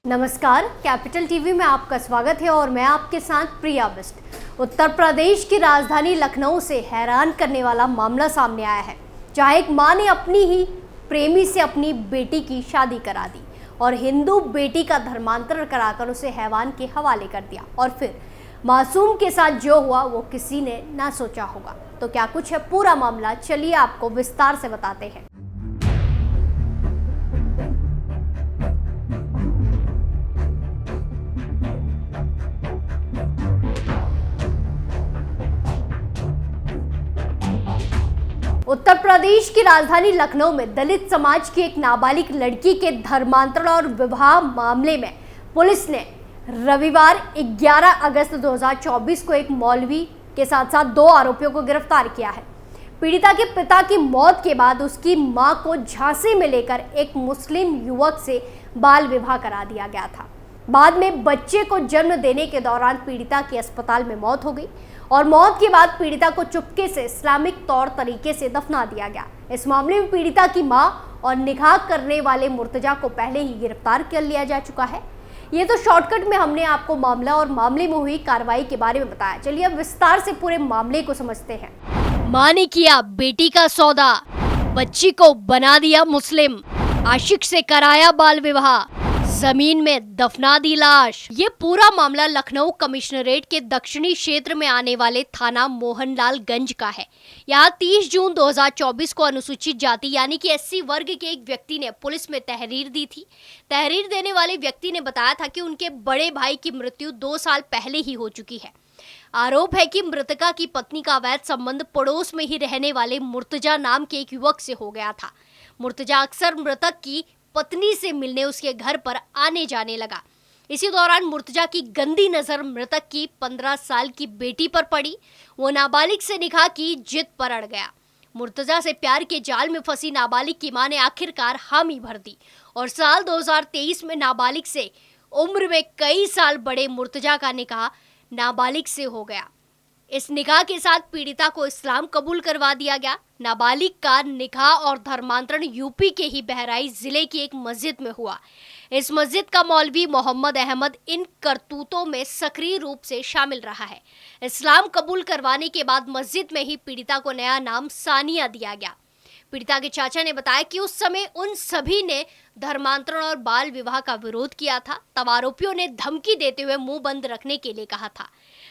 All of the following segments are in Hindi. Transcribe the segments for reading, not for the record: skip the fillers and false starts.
नमस्कार, कैपिटल टीवी में आपका स्वागत है और मैं आपके साथ प्रिया बिस्ट। उत्तर प्रदेश की राजधानी लखनऊ से हैरान करने वाला मामला सामने आया है, जहां एक मां ने अपनी ही प्रेमी से अपनी बेटी की शादी करा दी और हिंदू बेटी का धर्मांतरण कराकर उसे हैवान के हवाले कर दिया और फिर मासूम के साथ जो हुआ वो किसी ने ना सोचा होगा। तो क्या कुछ है पूरा मामला, चलिए आपको विस्तार से बताते हैं। उत्तर प्रदेश की राजधानी लखनऊ में दलित समाज की एक नाबालिग लड़की के धर्मांतरण और विवाह मामले में पुलिस ने रविवार 11 अगस्त 2024 को एक मौलवी के साथ साथ 2 आरोपियों को गिरफ्तार किया है। पीड़िता के पिता की मौत के बाद उसकी मां को झांसे में लेकर एक मुस्लिम युवक से बाल विवाह करा दिया गया था। बाद में बच्चे को जन्म देने के दौरान पीड़िता की अस्पताल में मौत हो गई और मौत के बाद पीड़िता को चुपके से इस्लामिक तौर तरीके से दफना दिया गया। इस मामले में पीड़िता की मां और निकाह करने वाले मुर्तजा को पहले ही गिरफ्तार कर लिया जा चुका है। ये तो शॉर्टकट में हमने आपको मामला और मामले में हुई कार्रवाई के बारे में बताया। चलिए अब विस्तार से पूरे मामले को समझते हैं। मां ने किया बेटी का सौदा, बच्ची को बना दिया मुस्लिम, आशिक से कराया बाल विवाह, जमीन में दफना दी लाश। ये पूरा मामला लखनऊ कमिश्नरेट के दक्षिणी क्षेत्र में आने वाले थाना मोहनलालगंज का है। यहाँ 30 जून 2024 को अनुसूचित जाति यानी कि SC वर्ग के एक व्यक्ति ने पुलिस में तहरीर दी थी। तहरीर देने वाले व्यक्ति ने बताया था कि उनके बड़े भाई की मृत्यु 2 साल पहले ही हो चुकी है। आरोप है कि मृतका की पत्नी का अवैध संबंध पड़ोस में ही रहने वाले मुर्तजा नाम के एक युवक से हो गया था। मुर्तजा अक्सर मृतक की पत्नी से मिलने उसके घर पर आने जाने लगा। इसी दौरान मुर्तजा की गंदी नजर मृतक की 15 साल की बेटी पर पड़ी। वो नाबालिग से निकाह की जिद पर अड़ गया। मुर्तजा से प्यार के जाल में फंसी नाबालिग की मां ने आखिरकार हामी भर दी और साल 2023 में नाबालिग से उम्र में कई साल बड़े मुर्तजा का निकाह नाबालिग से हो गया। इस निकाह के साथ पीड़िता को इस्लाम कबूल करवा दिया गया। नाबालिग का निकाह और धर्मांतरण यूपी के ही बहराइच जिले की एक मस्जिद में हुआ। इस मस्जिद का मौलवी मोहम्मद अहमद इन करतूतों में सक्रिय रूप से शामिल रहा है। इस्लाम कबूल करवाने के बाद मस्जिद में ही पीड़िता को नया नाम सानिया दिया गया। पीड़िता के चाचा ने बताया कि उस समय उन सभी ने धर्मांतरण और बाल विवाह का विरोध किया था। तब आरोपियों ने धमकी देते हुए मुंह बंद रखने के लिए कहा था।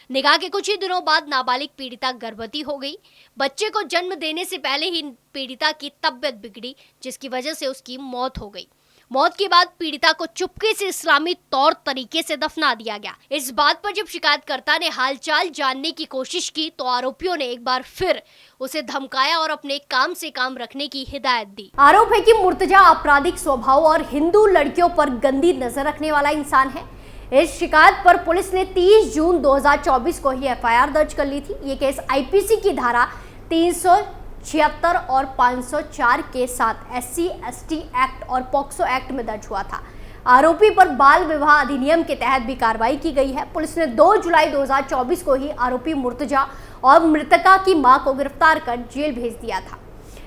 निकाह के कुछ ही दिनों बाद नाबालिग पीड़िता गर्भवती हो गई। बच्चे को जन्म देने से पहले ही पीड़िता की तबीयत बिगड़ी, जिसकी वजह से उसकी मौत हो गई। मौत के बाद पीड़िता को चुपके से इस्लामी तौर तरीके से दफना दिया गया। इस बात पर जब शिकायतकर्ता ने हालचाल जानने की कोशिश की तो आरोपियों ने एक बार फिर उसे धमकाया और अपने काम से काम रखने की हिदायत दी। आरोप है कि मुर्तजा आपराधिक स्वभाव और हिंदू लड़कियों पर गंदी नजर रखने वाला इंसान है। इस शिकायत पर पुलिस ने 30 जून 2024 को ही FIR दर्ज कर ली थी। ये केस IPC की धारा 376 और 504 के साथ SC ST एक्ट और पॉक्सो एक्ट में दर्ज हुआ था। आरोपी पर बाल विवाह अधिनियम के तहत भी कार्रवाई की गई है। पुलिस ने 2 जुलाई 2024 को ही आरोपी मुर्तजा और मृतका की मां को गिरफ्तार कर जेल भेज दिया था।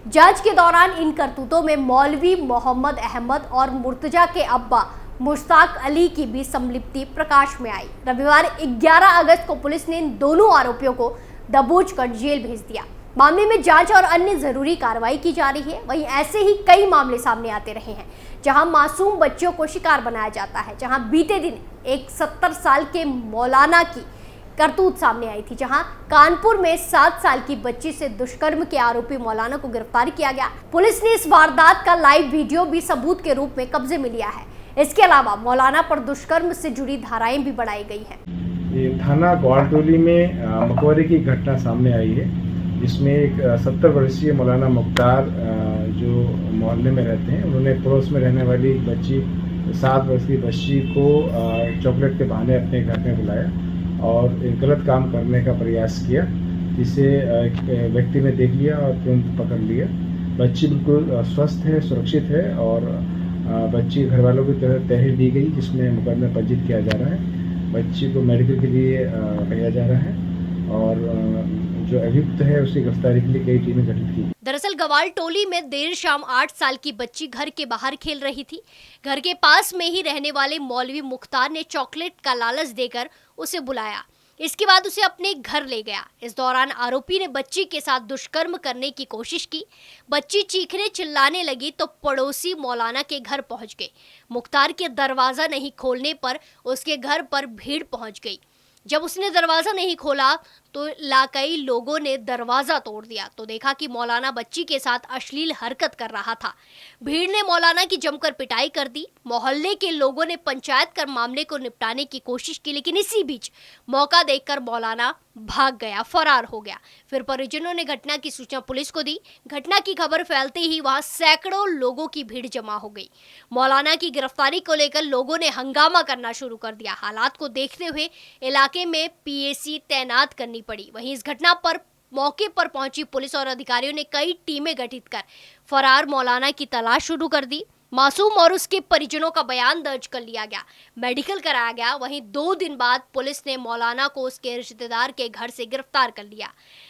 जांच के दौरान इन करतूतों में मौलवी मोहम्मद अहमद और मुर्तजा के अब्बा मुश्ताक अली की भी संलिप्ति प्रकाश में आई। रविवार 11 अगस्त को पुलिस ने इन दोनों आरोपियों को दबोच कर जेल भेज दिया। मामले में जांच और अन्य जरूरी कार्रवाई की जा रही है। वहीं ऐसे ही कई मामले सामने आते रहे हैं जहां मासूम बच्चों को शिकार बनाया जाता है। जहां बीते दिन एक 70 साल के मौलाना की करतूत सामने आई थी, जहां कानपुर में 7 साल की बच्ची से दुष्कर्म के आरोपी मौलाना को गिरफ्तार किया गया। पुलिस ने इस वारदात का लाइव वीडियो भी सबूत के रूप में कब्जे में लिया है। इसके अलावा मौलाना पर दुष्कर्म से जुड़ी धाराएं भी बढ़ाई गई हैं। ये थाना ग्वालटोली में मकबरे की घटना सामने आई है, जिसमें एक 70 वर्षीय मौलाना मुख्तार जो मोहल्ले में रहते हैं, उन्होंने पड़ोस में रहने वाली एक बच्ची 7 वर्ष की बच्ची को चॉकलेट के बहाने अपने घर में बुलाया और एक गलत काम करने का प्रयास किया, जिसे व्यक्ति ने देख लिया और तुरंत पकड़ लिया। बच्ची बिल्कुल स्वस्थ है, सुरक्षित है और बच्ची घर वालों की तरफ तहरीर दी गई, जिसमें मुकदमा पंजीकृत किया जा रहा है। बच्ची को मेडिकल के लिए भेजा जा रहा है और जो अभियुक्त है उसकी गिरफ्तारी के लिए कई टीमें गठित की। दरअसल गवाल टोली में देर शाम 8 साल की बच्ची घर के बाहर खेल रही थी। घर के पास में ही रहने वाले मौलवी मुख्तार ने चॉकलेट का लालच देकर उसे बुलाया। इसके बाद उसे अपने घर ले गया। इस दौरान आरोपी ने बच्ची के साथ दुष्कर्म करने की कोशिश की। बच्ची चीखने चिल्लाने लगी तो पड़ोसी मौलाना के घर पहुंच गए। मुख्तार के दरवाजा नहीं खोलने पर उसके घर पर भीड़ पहुंच गई। जब उसने दरवाजा नहीं खोला तो इलाकाई लोगों ने दरवाजा तोड़ दिया तो देखा कि मौलाना बच्ची के साथ अश्लील हरकत कर रहा था। भीड़ ने मौलाना की जमकर पिटाई कर दी। मोहल्ले के लोगों ने पंचायत कर मामले को निपटाने की कोशिश की, लेकिन इसी बीच मौका देखकर मौलाना भाग गया, फरार हो गया। फिर परिजनों ने घटना की सूचना पुलिस को दी। घटना की खबर फैलते ही वहां सैकड़ों लोगों की भीड़ जमा हो गई। मौलाना की गिरफ्तारी को लेकर लोगों ने हंगामा करना शुरू कर दिया। हालात को देखते हुए इलाके में पीएसी तैनात करनी पड़ी। वहीं इस घटना पर मौके पर पहुंची पुलिस और अधिकारियों ने कई टीमें गठित कर फरार मौलाना की तलाश शुरू कर दी। मासूम और उसके परिजनों का बयान दर्ज कर लिया गया, मेडिकल कराया गया। वहीं 2 दिन बाद पुलिस ने मौलाना को उसके रिश्तेदार के घर से गिरफ्तार कर लिया।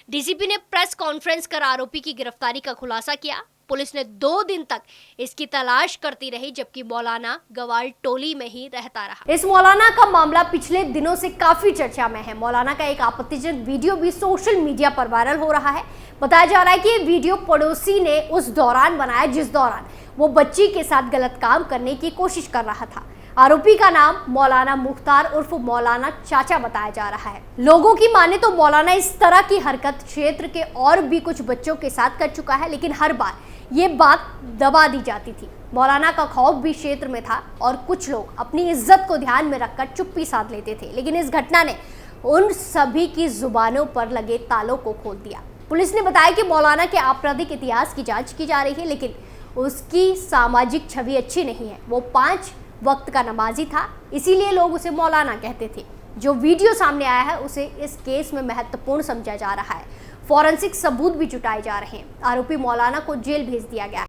डीसीपी ने प्रेस कॉन्फ्रेंस कर आरोपी की गिरफ्तारी का खुलासा किया। पुलिस ने 2 दिन तक इसकी तलाश करती रही, जबकि मौलाना गवाल टोली में ही रहता रहा। इस मौलाना का मामला पिछले दिनों से काफी चर्चा में है। मौलाना का एक आपत्तिजनक वीडियो भी सोशल मीडिया पर वायरल हो रहा है। बताया जा रहा है कि ये वीडियो पड़ोसी ने उस दौरान बनाया जिस दौरान वो बच्ची के साथ गलत काम करने की कोशिश कर रहा था। आरोपी का नाम मौलाना मुख्तार उर्फ मौलाना चाचा बताया जा रहा है। लोगों की माने तो मौलाना इस तरह की हरकत क्षेत्र के और भी कुछ बच्चों के साथ कर चुका है, लेकिन हर बार ये बात दबा दी जाती थी। मौलाना का खौफ भी क्षेत्र में था और कुछ लोग अपनी इज्जत को ध्यान में रखकर चुप्पी साध लेते थे, लेकिन इस घटना ने उन सभी की जुबानों पर लगे तालों को खोल दिया। पुलिस ने बताया कि मौलाना के आपराधिक इतिहास की जांच की जा रही है, लेकिन उसकी सामाजिक छवि अच्छी नहीं है। वो 5 वक्त का नमाजी था, इसीलिए लोग उसे मौलाना कहते थे। जो वीडियो सामने आया है उसे इस केस में महत्वपूर्ण समझा जा रहा है। फॉरेंसिक सबूत भी जुटाए जा रहे हैं। आरोपी मौलाना को जेल भेज दिया गया।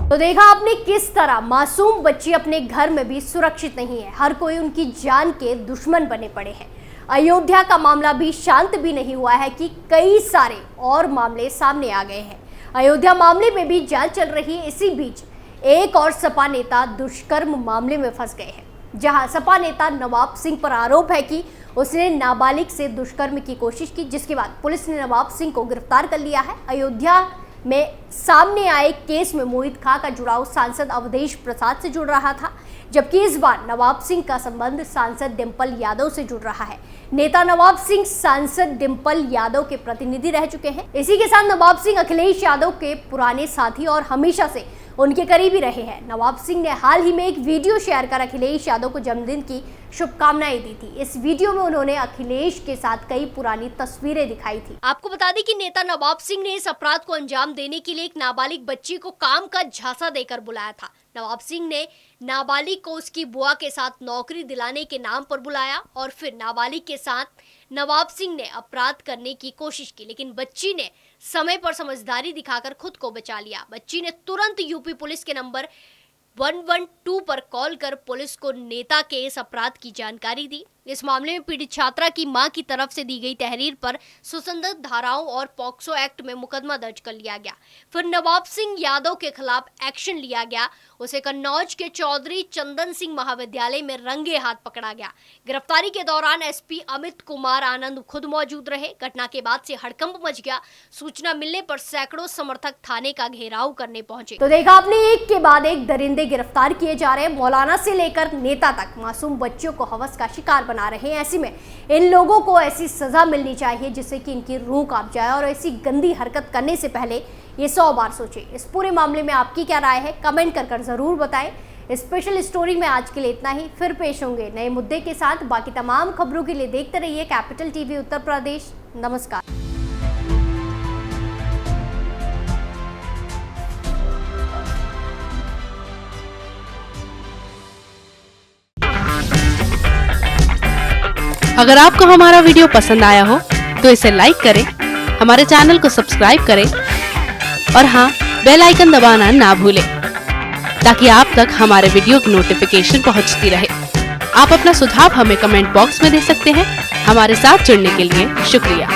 तो देखा आपने किस तरह मासूम बच्ची अपने घर में भी सुरक्षित नहीं है। हर कोई उनकी जान के दुश्मन बने पड़े हैं। अयोध्या का मामला भी शांत भी नहीं हुआ है कि कई सारे और मामले सामने आ गए हैं। अयोध्या मामले में भी जांच चल रही है। इसी बीच एक और सपा नेता दुष्कर्म मामले में फंस गए हैं, जहां सपा नेता नवाब सिंह पर आरोप है कि उसने नाबालिग से दुष्कर्म की कोशिश की, जिसके बाद पुलिस ने नवाब सिंह को गिरफ्तार कर लिया है। अयोध्या में सामने आए केस में मोहित खां का जुड़ाव सांसद अवधेश प्रसाद से जुड़ रहा था, जबकि इस बार नवाब सिंह का संबंध सांसद डिंपल यादव से जुड़ रहा है। नेता नवाब सिंह सांसद डिंपल यादव के प्रतिनिधि रह चुके हैं। इसी के साथ नवाब सिंह अखिलेश यादव के पुराने साथी और हमेशा से उनके करीबी रहे हैं। नवाब सिंह ने हाल ही में एक वीडियो शेयर कर अखिलेश यादव को जन्मदिन की शुभकामनाएं दी थी। इस वीडियो में उन्होंने अखिलेश के साथ कई पुरानी तस्वीरें दिखाई थी। आपको बता दें कि नेता नवाब सिंह ने इस अपराध को अंजाम देने के लिए एक नाबालिग बच्ची को काम का झांसा देकर बुलाया था। नवाब सिंह ने नाबालिग को उसकी बुआ के साथ नौकरी दिलाने के नाम पर बुलाया और फिर नाबालिग के साथ नवाब सिंह ने अपराध करने की कोशिश की, लेकिन बच्ची ने समय पर समझदारी दिखाकर खुद को बचा लिया। बच्ची ने तुरंत यूपी पुलिस के नंबर 112 पर कॉल कर पुलिस को नेता के इस अपराध की जानकारी दी। इस मामले में पीड़ित छात्रा की मां की तरफ से दी गई तहरीर पर सुसंगत धाराओं और पॉक्सो एक्ट में मुकदमा दर्ज कर लिया गया। फिर नवाब सिंह यादव के खिलाफ एक्शन लिया गया। उसे कन्नौज के चौधरी चंदन सिंह महाविद्यालय में रंगे हाथ पकड़ा गया। गिरफ्तारी के दौरान एसपी अमित कुमार आनंद खुद मौजूद रहे। घटना के बाद से हड़कंप मच गया। सूचना मिलने पर सैकड़ों समर्थक थाने का घेराव करने पहुंचे। तो देखा आपने, एक के बाद एक दरिंदे गिरफ्तार किए जा रहे हैं। मौलाना से लेकर नेता तक मासूम बच्चियों को हवस का शिकार बना रहे हैं। ऐसे में इन लोगों को ऐसी सजा मिलनी चाहिए जिससे कि इनकी रूह कांप जाए और ऐसी गंदी हरकत करने से पहले ये 100 बार सोचे। इस पूरे मामले में आपकी क्या राय है, कमेंट कर जरूर बताएं। स्पेशल स्टोरी में आज के लिए इतना ही। फिर पेश होंगे नए मुद्दे के साथ। बाकी तमाम खबरों के लिए देखते रहिए कैपिटल टीवी उत्तर प्रदेश। नमस्कार। अगर आपको हमारा वीडियो पसंद आया हो तो इसे लाइक करें, हमारे चैनल को सब्सक्राइब करें और हाँ, बेल आइकन दबाना ना भूलें ताकि आप तक हमारे वीडियो की नोटिफिकेशन पहुंचती रहे। आप अपना सुझाव हमें कमेंट बॉक्स में दे सकते हैं। हमारे साथ जुड़ने के लिए शुक्रिया।